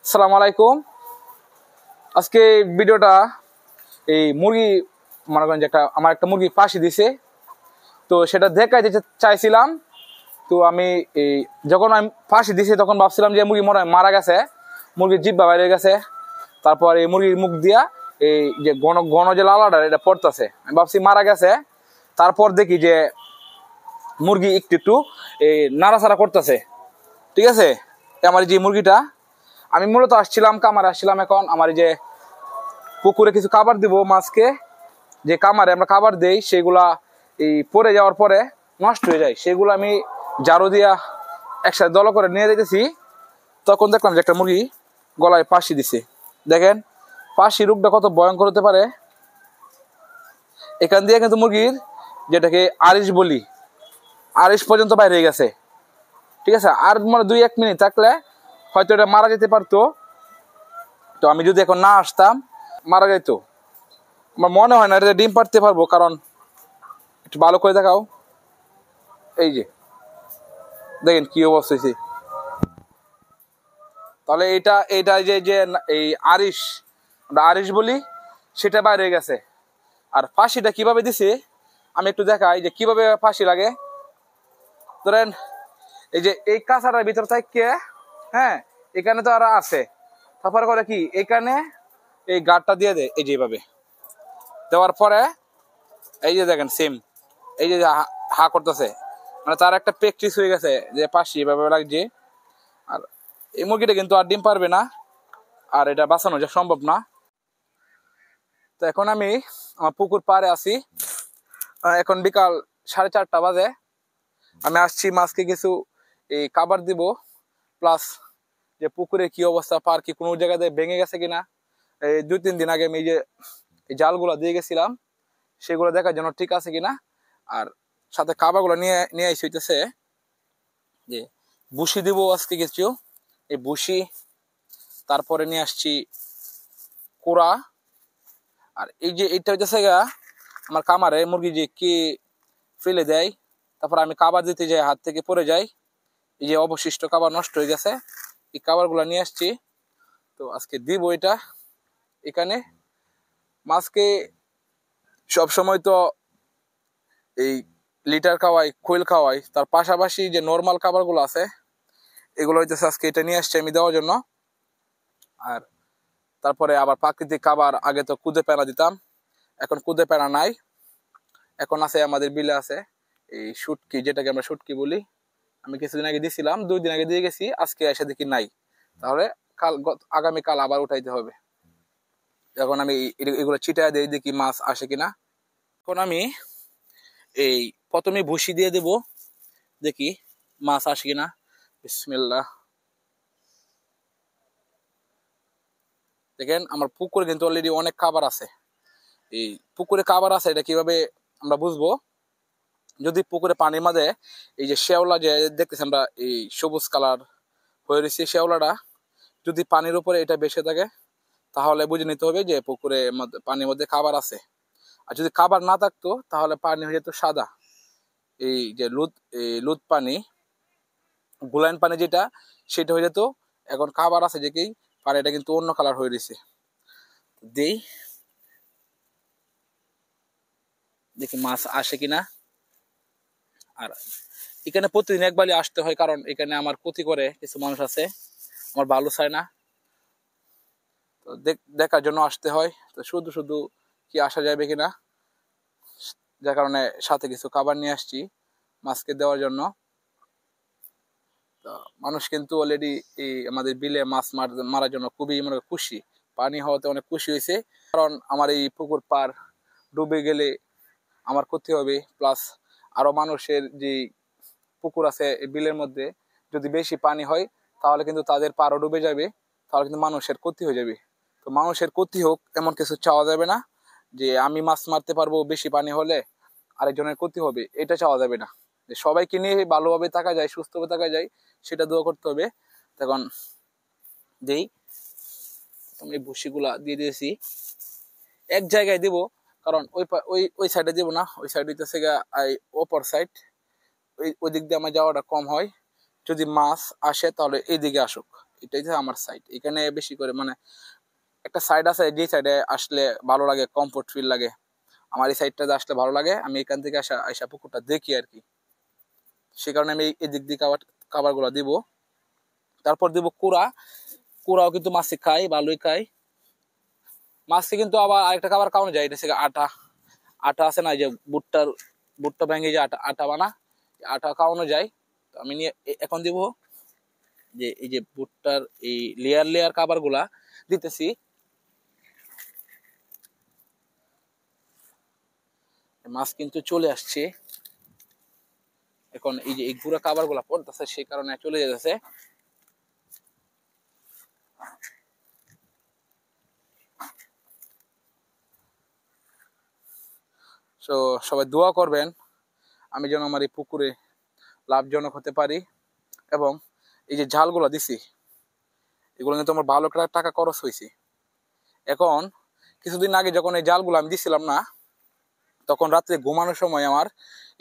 আসসালামু আলাইকুম। আজকে ভিডিওটা এই মুরগি মনে করেন যে আমার একটা মুরগি ফাঁসি দিছে, তো সেটা দেখাইতে চাইছিলাম। তো আমি এই যখন আমি ফাঁসি দিছি তখন ভাবছিলাম যে মুরগি মনে হয় মারা গেছে, মুরগির জিব্বা বাইরে গেছে। তারপর এই মুরগির মুখ দিয়া এই যে ঘন ঘন যে লালাটা এটা পড়তেছে, আমি ভাবছি মারা গেছে। তারপর দেখি যে মুরগি একটু একটু এই নাড়াচাড়া করতেছে। ঠিক আছে, আমার যে মুরগিটা আমি মূলত আসছিলাম কামারে আসছিলাম। এখন আমার এই যে পুকুরে কিছু খাবার দিব মাছকে, যে কামারে আমরা খাবার দেই সেগুলা এই পরে যাওয়ার পরে নষ্ট হয়ে যায়, সেগুলো আমি ঝাড়ু দিয়া একসাথে দল করে নিয়ে যেতেছি। তখন দেখলাম যে একটা মুরগি গলায় ফাঁসি দিছে। দেখেন ফাঁসি রোগটা কত ভয়ঙ্কর হতে পারে। এখান দিয়ে কিন্তু মুরগির যেটাকে আরিশ বলি, আরিশ পর্যন্ত বাইরে হয়ে গেছে। ঠিক আছে, আর মানে 2-1 মিনিট থাকলে হয়তো এটা মারা যেতে পারতো। তো আমি যদি এখন না আসতাম মারা যেত। আমার মনে হয় না এটা ডিম পাড়তে পারবো, কারণ একটু ভালো করে দেখাও। এই যে দেখেন কি অবস্থা হয়েছে। তাহলে এইটা যে যে এই আরিশ, আমরা আরিশ বলি, সেটা বাইরে হয়ে গেছে। আর ফাঁসিটা কিভাবে দিছে আমি একটু দেখাই যে কিভাবে ফাঁসি লাগে। ধরেন এই যে এই কাঁচাটার ভিতর থেকে, হ্যাঁ এখানে তো আরো আছে, তারপরে করে কি এখানে এই গাঁটটা দিয়ে দেয় এই যে এইভাবে দেওয়ার পরে এই যে দেখেন সেম এই যে হা করতেছে, মানে তার একটা প্র্যাকটিস হয়ে গেছে যে ফাঁসি এভাবে লাগছে। আর এই মুরগিটা কিন্তু আর ডিম পারবে না, আর এটা বাঁচানো যা সম্ভব না। তো এখন আমি আমার পুকুর পাড়ে আছি, এখন বিকাল 4:30 বাজে। আমি আসছি মাছকে কিছু এই খাবার দিব, প্লাস যে পুকুরে কি অবস্থা, পার কি কোনো জায়গাতে ভেঙে গেছে কিনা। এই 2-3 দিন আগে আমি যে এই জালগুলো দিয়ে গেছিলাম সেগুলো দেখার জন্য ঠিক আছে কিনা। আর সাথে খাবারগুলো নিয়ে নিয়ে এসে হইতেছে যে ভুসি দিব আজকে কিছু, এই ভুসি, তারপরে নিয়ে আসছি কুড়া। আর এই যে এটা হইতেছে আমার কামারে মুরগি যে কি ফেলে দেয়, তারপর আমি খাবার দিতে যাই হাত থেকে পড়ে যাই, এই যে অবশিষ্ট খাবার নষ্ট হয়ে গেছে, এই খাবারগুলো নিয়ে আসছি। তো আজকে দিব এটা এখানে। মাছকে সবসময় তো এই লিটার খাওয়াই, খৈল খাওয়াই, তার পাশাপাশি যে নর্মাল খাবারগুলো আছে এগুলো হইতেছে আজকে এটা নিয়ে আসছি আমি দেওয়ার জন্য। আর তারপরে আবার প্রাকৃতিক খাবার, আগে তো কুদে পেনা দিতাম, এখন কুদে পেনা নাই, এখন আছে আমাদের বিলে আছে এই শুটকি, যেটাকে আমরা শুটকি বলি। আমি কিছুদিন আগে দিয়েছিলাম, 2 দিন আগে দিয়ে গেছি, আজকে এসে দেখি নাই। তাহলে আগামীকাল আবার উঠাইতে হবে। এখন আমি এগুলো চিটায় দিয়ে দেখি মাছ আসে কিনা। এখন আমি এই প্রথমে ভুসি দিয়ে দেব, দেখি মাছ আসে কিনা। বিসমিল্লাহ। দেখেন আমার পুকুরে কিন্তু অলরেডি অনেক খাবার আছে। এই পুকুরে খাবার আছে, এটা কিভাবে আমরা বুঝবো? যদি পুকুরে পানির মাঝে এই যে শেওলা যে দেখতেছি আমরা, এই সবুজ কালার হয়ে রয়েছে শেওলাটা, যদি পানির উপরে এটা বেসে থাকে তাহলে বুঝে নিতে হবে যে পুকুরে পানির মধ্যে খাবার আছে। আর যদি খাবার না থাকতো তাহলে পানি হয়ে যেত সাদা, এই যে লুদ পানি, গুলাইন পানি যেটা, সেটা হয়ে যেত। এখন খাবার আছে যে কি পানিটা কিন্তু অন্য কালার হয়ে রয়েছে। দেই দেখি মাছ আসে কিনা। আর এখানে প্রতিদিন একবারই আসতে হয়, কারণ এখানে আমার ক্ষতি করে কিছু মানুষ আছে, আমার ভালো চায় না, তো দেখার জন্য আসতে হয়। তো শুধু শুধু কি আসা যাবে কিনা, যার কারণে সাথে কিছু খাবার নিয়ে আসছি মাছকে দেওয়ার জন্য। তো মানুষ কিন্তু অলরেডি এই আমাদের বিলে মাছ মারার জন্য খুবই মনে খুশি, পানি হওয়াতে অনেক খুশি হয়েছে। কারণ আমার এই পুকুর পার ডুবে গেলে আমার ক্ষতি হবে, প্লাস আরো মানুষের যে পুকুর আছে এই বিলের মধ্যে, যদি বেশি পানি হয় তাহলে কিন্তু তাদের পারও ডুবে যাবে, তাহলে কিন্তু মানুষের ক্ষতি হয়ে যাবে। তো মানুষের ক্ষতি হোক এমন কিছু চাওয়া যাবে না, যে আমি মাছ মারতে পারবো বেশি পানি হলে আরেকজনের ক্ষতি হবে, এটা চাওয়া যাবে না। যে সবাইকে নিয়ে ভালোভাবে থাকা যায়, সুস্থভাবে থাকা যায়, সেটা দোয়া করতে হবে। তখন যেই তুমি ভুসিগুলা দিয়ে দিয়েছি এক জায়গায় দিব, কারণ ওই সাইডে দিব না, ওই সাইড হইতেছে অপর সাইড, ওই দিক দিয়ে আমার যাওয়াটা কম হয়। যদি মাছ আসে তাহলে এই দিকে আসুক, এটাই হচ্ছে আমার সাইড। এখানে বেশি করে মানে একটা সাইড আছে, যে সাইডে আসলে ভালো লাগে, কমফোর্ট ফিল লাগে। আমার এই সাইডটাতে আসলে ভালো লাগে, আমি এখান থেকে আসা পুকুরটা দেখি আর কি। সে কারণে আমি এদিক দিয়ে খাবারগুলো দিব। তারপর দিব কুড়া। কুড়াও কিন্তু মাছে খাই, ভালোই খাই মাছকে। কিন্তু আবার আরেকটা খাবার খাওয়ানো যায়, এটা হচ্ছে আটা। আটা আছে না, যে ভুট্টা ভেঙে যে আটা আটা বানা, আটা খাওয়ানো যায়। তো আমি নিয়ে এখন দিব যে এই যে ভুট্টার এই লেয়ার লেয়ার খাবার গুলা দিতেছি। মাছ কিন্তু চলে আসছে এখন, এই যে এই গুঁড়া খাবার গুলা পড়তেছে, সেই কারণে চলে যেতেছে। তো সবাই দোয়া করবেন আমি যেন আমার এই পুকুরে লাভজনক হতে পারি। এবং এই যে জালগুলো দিছি, এগুলো কিন্তু আমার ভালো টাকা খরচ হয়েছে। এখন কিছুদিন আগে যখন এই জালগুলো আমি দিছিলাম না, তখন রাত্রে ঘুমানোর সময় আমার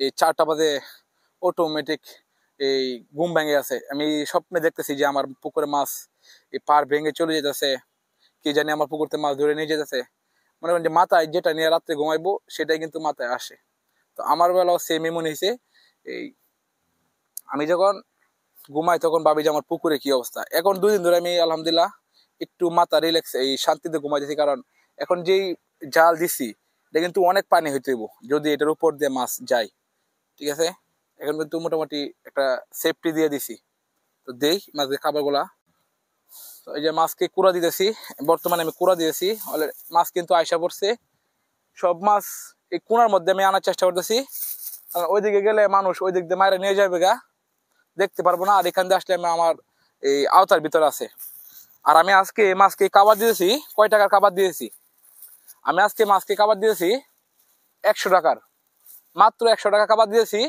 এই 4টা বাজে অটোমেটিক এই ঘুম ভেঙে আছে। আমি স্বপ্নে দেখতেছি যে আমার পুকুরে মাছ এই পার ভেঙে চলে যেতেছে, কি জানি আমার পুকুরতে মাছ ধরে নিয়ে যেতেছে। মনে করেন যে মাথায় যেটা নিয়ে রাত্রে ঘুমাইবো সেটাই কিন্তু মাথায় আসে। তো আমার বেলাও সেম মনে হয়েছে। এই আমি যখন ঘুমাই তখন ভাবি যে আমার পুকুরে কি অবস্থা। এখন 2 দিন ধরে আমি আলহামদুলিল্লাহ একটু মাথা রিল্যাক্স, এই শান্তিতে ঘুমাইতেছি। কারণ এখন যেই জাল দিছি এটা কিন্তু অনেক পানি হইতে হইব যদি এটার উপর দিয়ে মাছ যায়। ঠিক আছে, এখন কিন্তু মোটামুটি একটা সেফটি দিয়ে দিছি। তো দেই মাছের খাবারগুলা। তো এই যে মাছকে কুড়া দিতেছি, বর্তমানে আমি কুড়া দিয়েছি। মাছ কিন্তু আয়সা পড়ছে, সব মাছ এই কুড়ার মধ্যে আমি আনার চেষ্টা করতেছি। ওইদিকে গেলে মানুষ ওই দিক দিয়ে মায়েরা নিয়ে যাবে গা, দেখতে পারবো না। আর এখান দিয়ে আসলে আমি আমার এই আওতার ভিতরে আছে। আর আমি আজকে মাছকে খাবার দিয়েছি, কয় টাকার খাবার দিয়েছি? আমি আজকে মাছকে খাবার দিয়েছি 100 টাকার, মাত্র 100 টাকা খাবার দিয়েছি।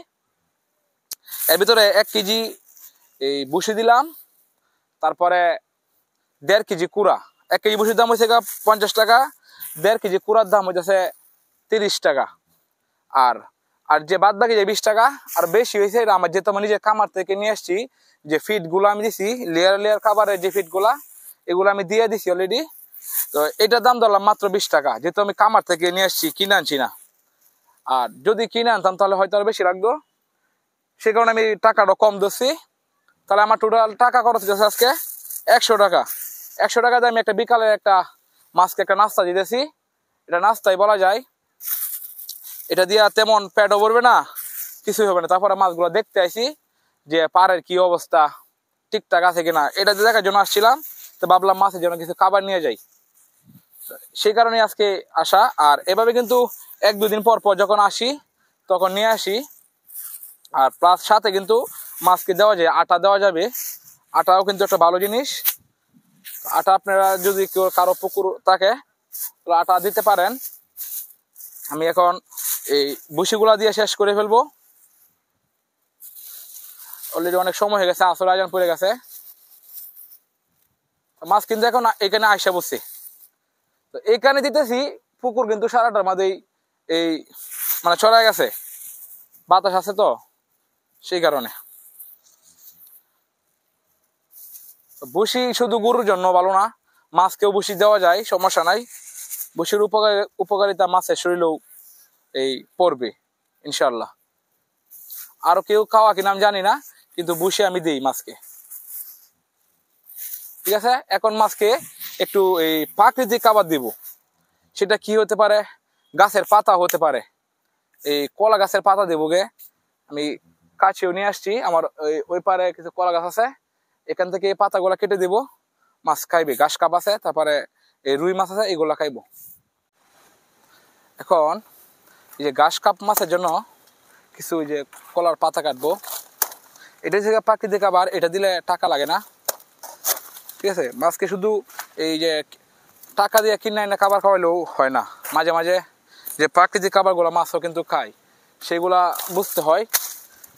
এর ভিতরে 1 কেজি এই ভুসি দিলাম, তারপরে 1.5 কেজি কুড়া। 1 কেজি ভুসির দাম হয়েছে 50 টাকা, 1.5 কেজি কুড়ার দাম হইতেছে 30 টাকা। আর আর যে বাদ বাকি যে 20 টাকা আর বেশি হয়েছে, এটা আমার যেহেতু আমি নিজের খামার থেকে নিয়ে আসছি, যে ফিড গুলো আমি দিছি লেয়ার লেয়ার খাবারের যে ফিড গুলা, এগুলো আমি দিয়ে দিছি অলরেডি। তো এটার দাম ধরলাম মাত্র 20 টাকা, যেহেতু আমি খামার থেকে নিয়ে আসছি, কিনে আনছি না। আর যদি কিনে আনতাম তাহলে হয়তো আরো বেশি লাগতো, সে কারণে আমি টাকাটা কম দিচ্ছি। তাহলে আমার টোটাল টাকা খরচ হচ্ছে আজকে 100 টাকা। 100 টাকা দিয়ে আমি একটা বিকালে একটা মাছকে একটা নাস্তা দিতেছি। এটা নাস্তাই বলা যায়। এটা দিয়া তেমন পেটও ভরবে না, কিছুই হবে না। তারপরে মাছগুলো দেখতে আসি যে পাড়ের কি অবস্থা, ঠিকঠাক আছে কিনা, এটা দেখার জন্য আসছিলাম। তো ভাবলাম মাছের জন্য কিছু খাবার নিয়ে যাই, সেই কারণে আজকে আসা। আর এভাবে কিন্তু 1-2 দিন পর পর যখন আসি তখন নিয়ে আসি। আর প্লাস সাথে কিন্তু মাছকে দেওয়া যায়, আটা দেওয়া যাবে। আটাও কিন্তু একটা ভালো জিনিস। আটা আপনারা যদি কেউ কারো পুকুর থাকে তাহলে আটা দিতে পারেন। আমি এখন এই ভুসিগুলা দিয়ে শেষ করে ফেলবো। অলরেডি অনেক সময় হয়ে গেছে, আসর আজান পড়ে গেছে। মাছ কিন্তু এখন এখানে আইসা বসছে। তো এখানে দিতেছি, পুকুর কিন্তু সারাটার মাঝেই এই মানে ছড়ায় গেছে, বাতাস আছে তো সেই কারণে। ভুসি শুধু গরুর জন্য ভালো না, মাছকেও ভুসি দেওয়া যায়, সমস্যা নাই। ভুসির উপকারিতা মাছের শরীরেও এই পড়বে ইনশাল্লাহ। আরো কেউ খাওয়া কিনা আমি জানি না, কিন্তু ভুসি আমি দিই মাছকে। ঠিক আছে, এখন মাছকে একটু এই প্রাকৃতিক খাবার দিব। সেটা কি হতে পারে? গাছের পাতা হতে পারে, এই কলা গাছের পাতা দেবো গে। আমি কাছেও নিয়ে আসছি, আমার ওই পারে কিছু কলা গাছ আছে, এখান থেকে এই পাতাগুলা কেটে দিব, মাছ খাইবে। ঘাস কাপ আছে, তারপরে এই রুই মাছ আছে, এগুলা খাইবো। এখন এই যে ঘাস কাপ মাছের জন্য কিছু ওই যে কলার পাতা কাটবো। এটা যে প্রাকৃতিক খাবার, এটা দিলে টাকা লাগে না। ঠিক আছে, মাছকে শুধু এই যে টাকা দিয়ে কিনে এনে খাবার খাওয়াইলেও হয় না, মাঝে মাঝে যে প্রাকৃতিক খাবারগুলো মাছও কিন্তু খায়, সেগুলা বুঝতে হয়।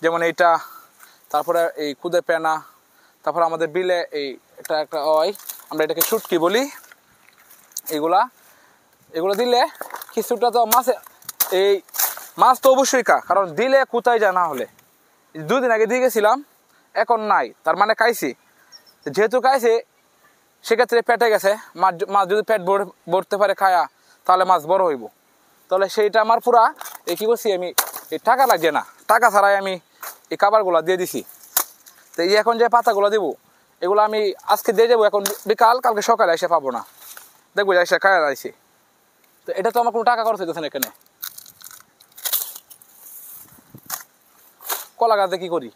যেমন এইটা, তারপরে এই খুদে পেনা, তারপরে আমাদের বিলে এই একটা একটা হয়, আমরা এটাকে শুটকি বলি। এগুলো দিলে কিছুটা তো মাছে, এই মাছ তো অবশ্যই খা, কারণ দিলে কোথায় যায় না হলে। 2 দিন আগে দিয়ে গেছিলাম, এখন নাই, তার মানে খাইছি। যেহেতু খাইছে সেক্ষেত্রে পেটে গেছে, মাছ যদি পেট ভরতে পারে খায়া তাহলে মাছ বড় হইব। তাহলে সেইটা আমার পুরা এই কী করছি আমি, এই টাকা লাগছে না, টাকা ছাড়াই আমি এই খাবারগুলো দিয়ে দিছি। তো এই এখন যে পাতাগুলো দেবো এগুলো আমি আজকে দিয়ে যাবো, এখন বিকাল, কালকে সকালে এসে পাবো না, দেখবো এসে খায়া আইসি। তো এটা তো আমার কোনো টাকা খরচ হইতেছে না। এখানে কলা গাছে কী করি,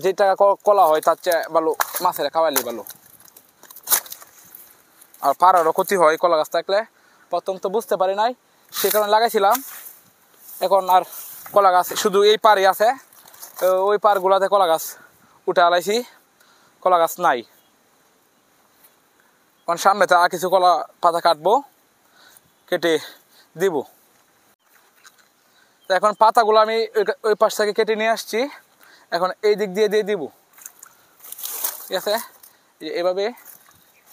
যে টাকা কলা হয় তার চেয়ে ভালো মাছের খাওয়াইলে ভালো। আর পাড়ারও ক্ষতি হয় কলা গাছ থাকলে, প্রথম তো বুঝতে পারি নাই, সে কারণে লাগাইছিলাম। এখন আর কলা গাছ শুধু এই পাড়ে আছে, ওই পাড়গুলোতে কলা গাছ উঠে আলাইছি, কলা গাছ নাই। কারণ সামনে তো আর কিছু কলা পাতা কাটবো, কেটে দিব। তো এখন পাতাগুলো আমি ওই পাশ থেকে কেটে নিয়ে আসছি, এখন এই দিক দিয়ে দিব, ঠিক আছে। এভাবে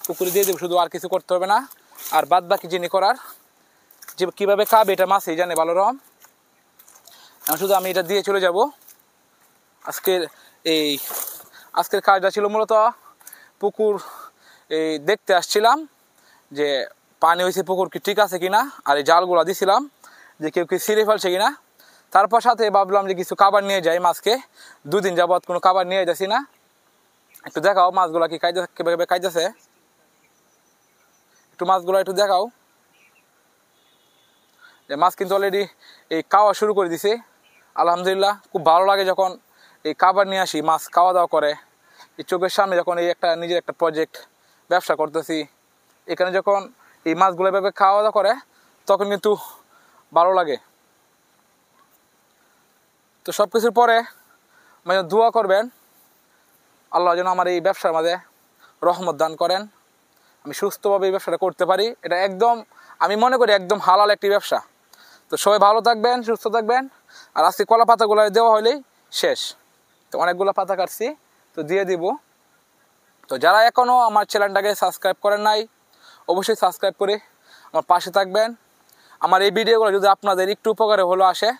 পুকুরে দিয়ে দেবো, শুধু আর কিছু করতে হবে না। আর বাদ বাকি যিনি করার, যে কীভাবে খাবে এটা মাছই জানে ভালো রকম। এখন শুধু আমি এটা দিয়ে চলে যাব। আজকের কাজটা ছিল মূলত পুকুর এই দেখতে আসছিলাম যে পানি হয়েছে পুকুর কি ঠিক আছে কিনা, আর এই জালগুলো দিছিলাম যে কেউ কি ছিঁড়ে ফেলছে কিনা। তারপর সাথে ভাবলাম যে কিছু খাবার নিয়ে যাই মাছকে, 2 দিন যাবৎ কোনো খাবার নিয়ে যাচ্ছি না। একটু দেখাও মাছগুলো কি কীভাবে খাইতেছে, একটু মাছগুলো একটু দেখাও। যে মাছ কিন্তু অলরেডি এই খাওয়া শুরু করে দিছে, আলহামদুলিল্লাহ। খুব ভালো লাগে যখন এই খাবার নিয়ে আসি, মাছ খাওয়া দাওয়া করে। এই চোখের সামনে যখন এই একটা নিজের একটা প্রজেক্ট ব্যবসা করতেছি, এখানে যখন এই মাছগুলো এভাবে খাওয়া দাওয়া করে তখন কিন্তু ভালো লাগে। তো সব কিছুর পরে মানে দোয়া করবেন, আল্লাহ যেন আমার এই ব্যবসার মাঝে রহমত দান করেন, আমি সুস্থভাবে এই ব্যবসাটা করতে পারি। এটা একদম আমি মনে করি একদম হালাল একটি ব্যবসা। তো সবাই ভালো থাকবেন, সুস্থ থাকবেন। আর আজকে কলা পাতাগুলো দেওয়া হলেই শেষ। তো অনেকগুলো পাতা কাটছি, তো দিয়ে দিব। তো যারা এখনও আমার চ্যানেলটাকে সাবস্ক্রাইব করেন নাই, অবশ্যই সাবস্ক্রাইব করে আমার পাশে থাকবেন। আমার এই ভিডিওগুলো যদি আপনাদের একটু উপকারে হলো আসে,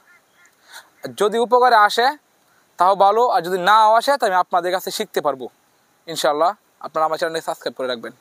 যদি উপকারে আসে তাও ভালো, আর যদি নাও আসে তাই আমি আপনাদের কাছে শিখতে পারবো ইনশাল্লাহ। আপনারা আমার চ্যানেলটাকে সাবস্ক্রাইব করে রাখবেন।